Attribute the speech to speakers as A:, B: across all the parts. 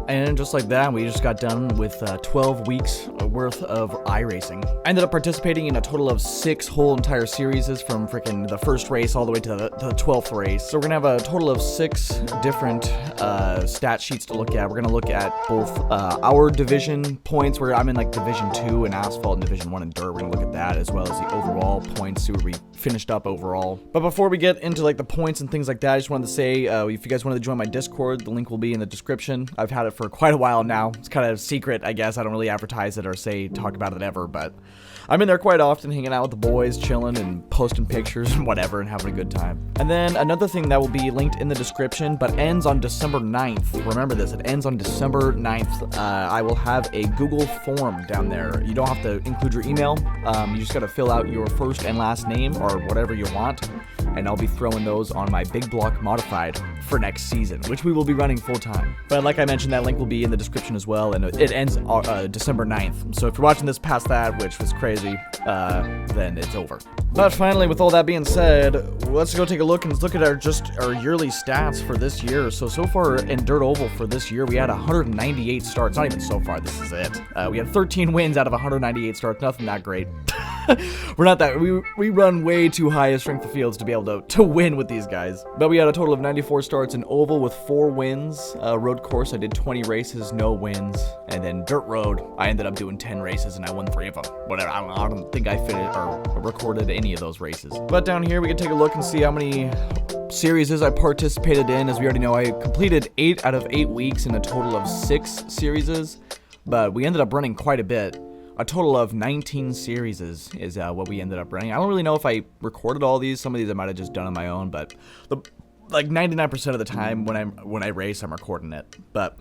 A: And just like that, we just got done with 12 weeks worth of iRacing. I ended up participating in a total of 6 whole entire series from freaking the first race all the way to the 12th race. So we're gonna have a total of 6 different stat sheets to look at. We're gonna look at both our division points, where I'm in like Division 2 in asphalt and Division 1 in dirt. We're gonna look at that, as well as the overall points, see where we finished up overall. But before we get into like the points and things like that, I just wanted to say, if you guys wanted to join my Discord, the link will be in the description. I've had it for quite a while now. It's kind of secret, I guess. I don't really advertise it or talk about it ever, but I'm in there quite often, hanging out with the boys, chilling and posting pictures and whatever, and having a good time. And then another thing that will be linked in the description, but ends on December 9th. Remember this, it ends on December 9th. I will have a Google form down there. You don't have to include your email. You just got to fill out your first and last name or whatever you want, and I'll be throwing those on my Big Block Modified for next season, which we will be running full time. But like I mentioned, that link will be in the description as well, and it ends December 9th. So if you're watching this past that, which was crazy, then it's over. But finally, with all that being said, let's go take a look and look at our yearly stats for this year. So far in Dirt Oval for this year, we had 198 starts. Not even so far, this is it. We had 13 wins out of 198 starts. Nothing that great. We're not that, we run way too high as strength of fields to be able to win with these guys. But we had a total of 94 starts in Oval with 4 wins. Road course, I did 20 races, no wins. And then Dirt Road, I ended up doing 10 races and I won 3 of them. Whatever, I don't think I finished or recorded any of those races. But down here, we can take a look and see how many series I participated in. As we already know, I completed 8 out of 8 weeks in a total of 6 series. But we ended up running quite a bit. A total of 19 series is what we ended up running. I don't really know if I recorded all these. Some of these I might have just done on my own, but like 99% of the time when I race, I'm recording it. But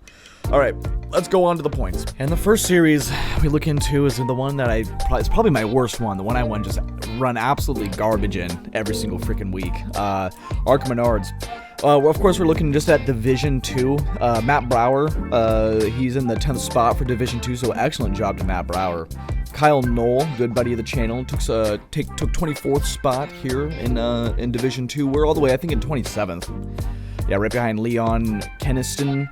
A: all right, let's go on to the points. And the first series we look into is the one that it's probably my worst one. The one I want just run absolutely garbage in every single freaking week. ARCA Menards. Well, of course, we're looking just at Division 2. Matt Brower, he's in the 10th spot for Division 2, so excellent job to Matt Brower. Kyle Knoll, good buddy of the channel, took 24th spot here in Division 2. We're all the way, I think, in 27th. Yeah, right behind Leon Keniston.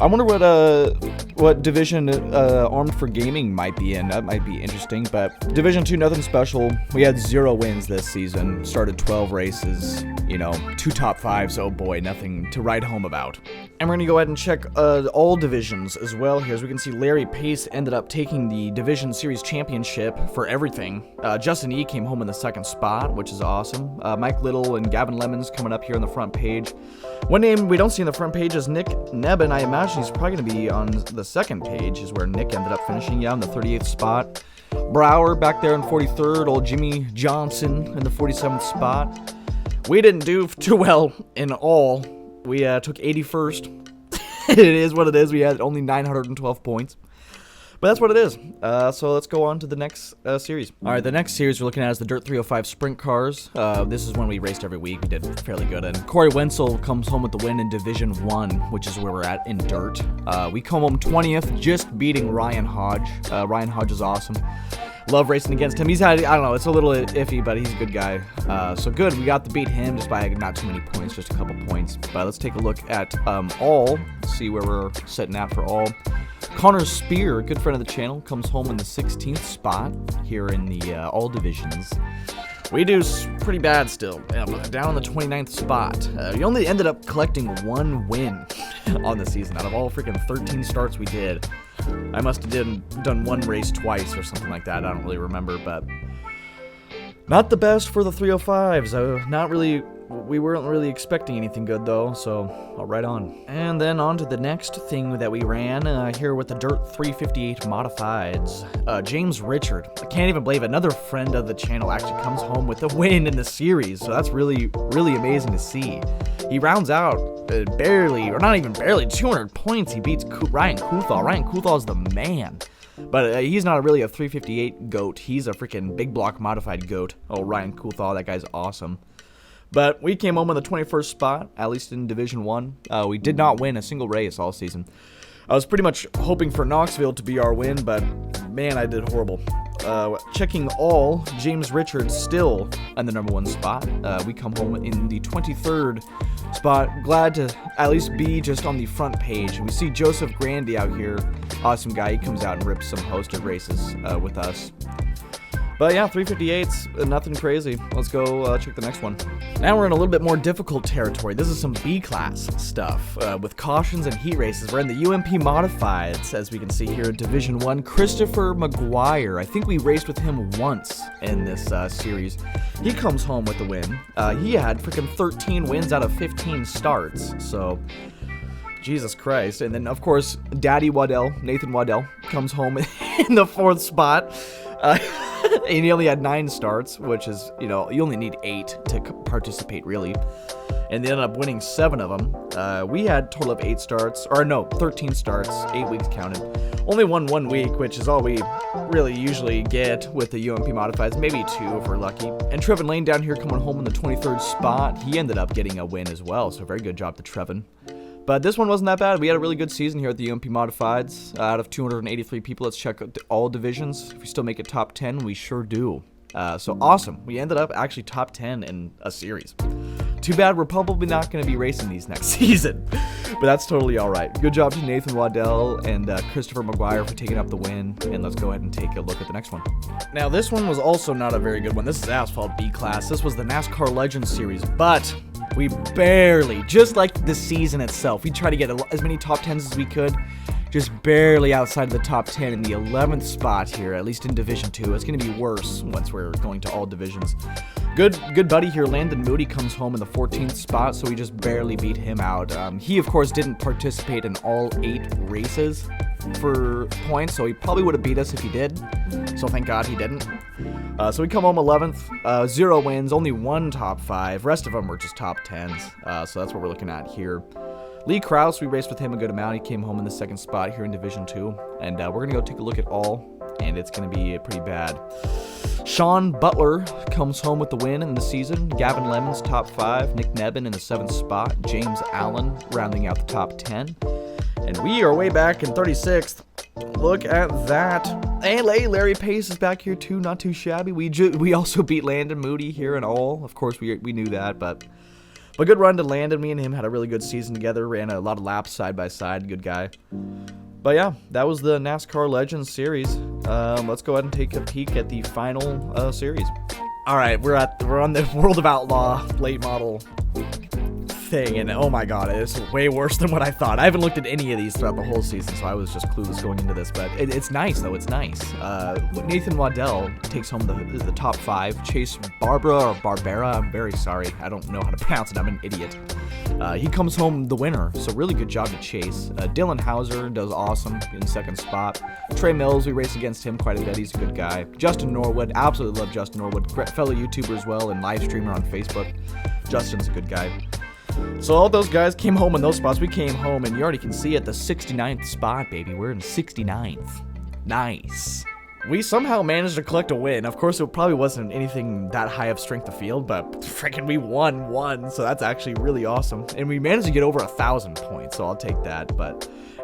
A: I wonder what division Armed for Gaming might be in. That might be interesting, but Division 2, nothing special. We had 0 wins this season, started 12 races, 2 top 5s, oh boy, nothing to write home about. And we're going to go ahead and check all divisions as well here. As we can see, Larry Pace ended up taking the Division Series Championship for everything. Justin E. came home in the 2nd spot, which is awesome. Mike Little and Gavin Lemons coming up here on the front page. One name we don't see on the front page is Nick Nebben. I imagine he's probably going to be on the 2nd page, is where Nick ended up finishing, in the 38th spot. Brower back there in 43rd. Old Jimmy Johnson in the 47th spot. We didn't do too well in all. We took 81st. It is what it is. We had only 912 points. But that's what it is. So let's go on to the next series. All right, the next series we're looking at is the Dirt 305 Sprint Cars. This is one we raced every week. We did fairly good. And Corey Wenzel comes home with the win in Division 1, which is where we're at in Dirt. We come home 20th, just beating Ryan Hodge. Ryan Hodge is awesome. Love racing against him. He's had, I don't know, it's a little iffy, but he's a good guy. So good, we got to beat him just by not too many points, just a couple points. But let's take a look at all, see where we're sitting at for all. Connor Spear, good friend of the channel, comes home in the 16th spot here in the all divisions. We do pretty bad still, down on the 29th spot. We only ended up collecting 1 win on the season out of all freaking 13 starts we did. I must have done 1 race twice or something like that. I don't really remember, but not the best for the 305s. Not really. We weren't really expecting anything good though, so I'll right on. And then on to the next thing that we ran here with the Dirt 358 Modifieds. James Richard, I can't even believe another friend of the channel actually comes home with a win in the series, so that's really, really amazing to see. He rounds out barely, or not even barely, 200 points. He beats Ryan Kuthal. Ryan Kuthal is the man. But he's not really a 358 GOAT. He's a freaking Big Block Modified GOAT. Oh, Ryan Kuthal, that guy's awesome. But we came home in the 21st spot, at least in Division 1. We did not win a single race all season. I was pretty much hoping for Knoxville to be our win, but man, I did horrible. Checking all, James Richards still on the #1 spot. We come home in the 23rd spot. Glad to at least be just on the front page. We see Joseph Grandy out here. Awesome guy. He comes out and rips some hosted races with us. But yeah, 358's nothing crazy. Let's go check the next one. Now we're in a little bit more difficult territory. This is some B-class stuff with cautions and heat races. We're in the UMP Modified, as we can see here in Division 1. Christopher McGuire. I think we raced with him once in this series. He comes home with the win. He had freaking 13 wins out of 15 starts. So, Jesus Christ. And then, of course, Daddy Waddell, Nathan Waddell, comes home in the 4th spot. And he only had 9 starts, which is, you know, you only need 8 to participate, really. And they ended up winning 7 of them. We had a total of 8 starts, or no, 13 starts, 8 weeks counted. Only won 1 week, which is all we really usually get with the UMP Modifieds, maybe 2 if we're lucky. And Trevin Lane down here coming home in the 23rd spot. He ended up getting a win as well, so very good job to Trevin. But this one wasn't that bad. We had a really good season here at the UMP Modifieds. Out of 283 people, let's check all divisions. If we still make it top 10, we sure do. So awesome. We ended up actually top 10 in a series. Too bad we're probably not going to be racing these next season. But that's totally all right. Good job to Nathan Waddell and Christopher McGuire for taking up the win. And let's go ahead and take a look at the next one. Now, this one was also not a very good one. This is Asphalt B-Class. This was the NASCAR Legends Series. But we barely, just like the season itself, we tried to get as many top 10s as we could. Just barely outside of the top 10 in the 11th spot here, at least in Division 2. It's going to be worse once we're going to all divisions. Good buddy here, Landon Moody, comes home in the 14th spot, so we just barely beat him out. He, of course, didn't participate in all 8 races for points, so he probably would have beat us if he did. So thank God he didn't. So we come home 11th, 0 wins, only 1 top 5. Rest of them were just top 10s, so that's what we're looking at here. Lee Krause, we raced with him a good amount. He came home in the 2nd spot here in Division 2. And we're going to go take a look at all, and it's going to be pretty bad. Sean Butler comes home with the win in the season. Gavin Lemons, top 5. Nick Nebben in the 7th spot. James Allen rounding out the top 10. And we are way back in 36th. Look at that. And Larry Pace is back here too, not too shabby. We also beat Landon Moody here and all. Of course, we knew that, but good run to Landon. Me and him had a really good season together. Ran a lot of laps side by side. Good guy. But yeah, that was the NASCAR Legends Series. Let's go ahead and take a peek at the final series. All right, we're on the World of Outlaw late model thing, and oh my god, it's way worse than what I thought. I haven't looked at any of these throughout the whole season, so I was just clueless going into this, but it's nice, though. It's nice. Nathan Waddell takes home the top 5. Chase Barbera, I'm very sorry. I don't know how to pronounce it. I'm an idiot. He comes home the winner, so really good job to Chase. Dylan Hauser does awesome in 2nd spot. Trey Mills, we race against him quite a bit. He's a good guy. Justin Norwood, absolutely love Justin Norwood. Fellow YouTuber as well and live streamer on Facebook. Justin's a good guy. So all those guys came home in those spots. We came home, and you already can see at the 69th spot, baby. We're in 69th. Nice. We somehow managed to collect a win. Of course, it probably wasn't anything that high of strength of field, but freaking we won one, so that's actually really awesome. And we managed to get over 1,000 points, so I'll take that.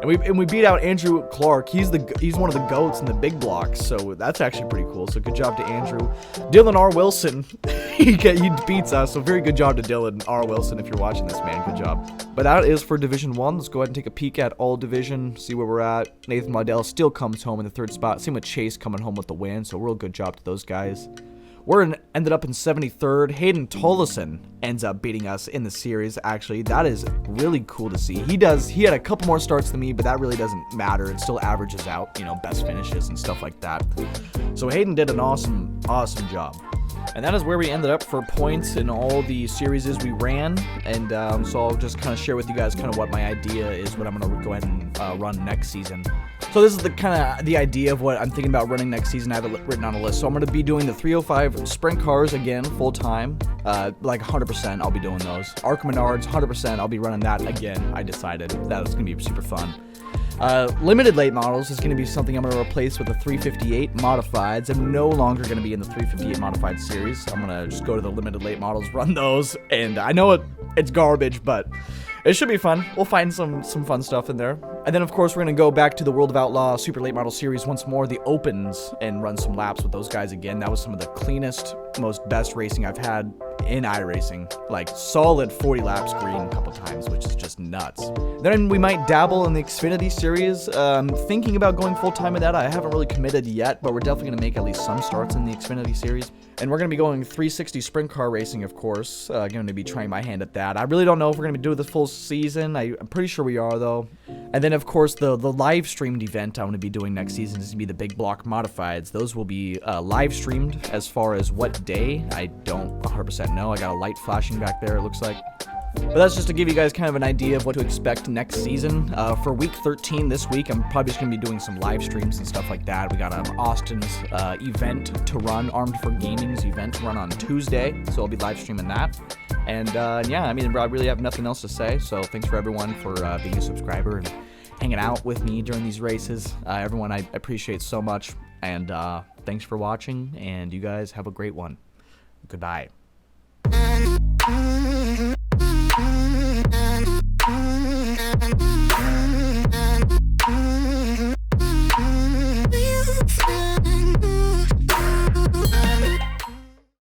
A: And we beat out Andrew Clark. He's one of the GOATs in the big blocks, so that's actually pretty cool. So good job to Andrew. Dylan R. Wilson, he beats us, so very good job to Dylan R. Wilson if you're watching this, man. Good job. But that is for Division 1. Let's go ahead and take a peek at all division, see where we're at. Nathan Waddell still comes home in the 3rd spot. Same with Chase coming home with the win, so real good job to those guys. Ended up in 73rd. Hayden Tollison ends up beating us in the series, actually. That is really cool to see. He had a couple more starts than me, but that really doesn't matter. It still averages out, best finishes and stuff like that. So Hayden did an awesome job. And that is where we ended up for points in all the series we ran. And so I'll just kind of share with you guys kind of what my idea is, what I'm going to go ahead and run next season. So this is the idea of what I'm thinking about running next season. I have it written on a list. So I'm going to be doing the 305 sprint cars again, full time. Like 100% I'll be doing those. ARCA Menards, 100% I'll be running that again. I decided that it's going to be super fun. Limited late models is going to be something I'm going to replace with the 358 Modifieds. I'm no longer going to be in the 358 Modified series. I'm going to just go to the limited late models, run those, and I know it's garbage, but It should be fun. We'll find some fun stuff in there. And then, of course, we're going to go back to the World of Outlaw Super Late Model Series once more, the Opens, and run some laps with those guys again. That was some of the cleanest, most best racing I've had in iRacing. Like, solid 40 laps green a couple times, which is just nuts. Then we might dabble in the Xfinity Series. Thinking about going full-time in that. I haven't really committed yet, but we're definitely going to make at least some starts in the Xfinity Series. And we're going to be going 360 sprint car racing, of course. Going to be trying my hand at that. I really don't know if we're going to be doing this full season. I'm pretty sure we are, though. And then, of course, the live streamed event I'm going to be doing next season is going to be the Big Block Modifieds. Those will be live streamed. As far as what day, I don't 100% know. I got a light flashing back there, it looks like. But that's just to give you guys kind of an idea of what to expect next season. For week 13 this week, I'm probably just going to be doing some live streams and stuff like that. We got Austin's event to run, Armed for Gaming's event to run on Tuesday, so I'll be live streaming that. And yeah, I mean, I really have nothing else to say, so thanks for everyone for being a subscriber and hanging out with me during these races. Everyone, I appreciate so much, and thanks for watching, and you guys have a great one. Goodbye.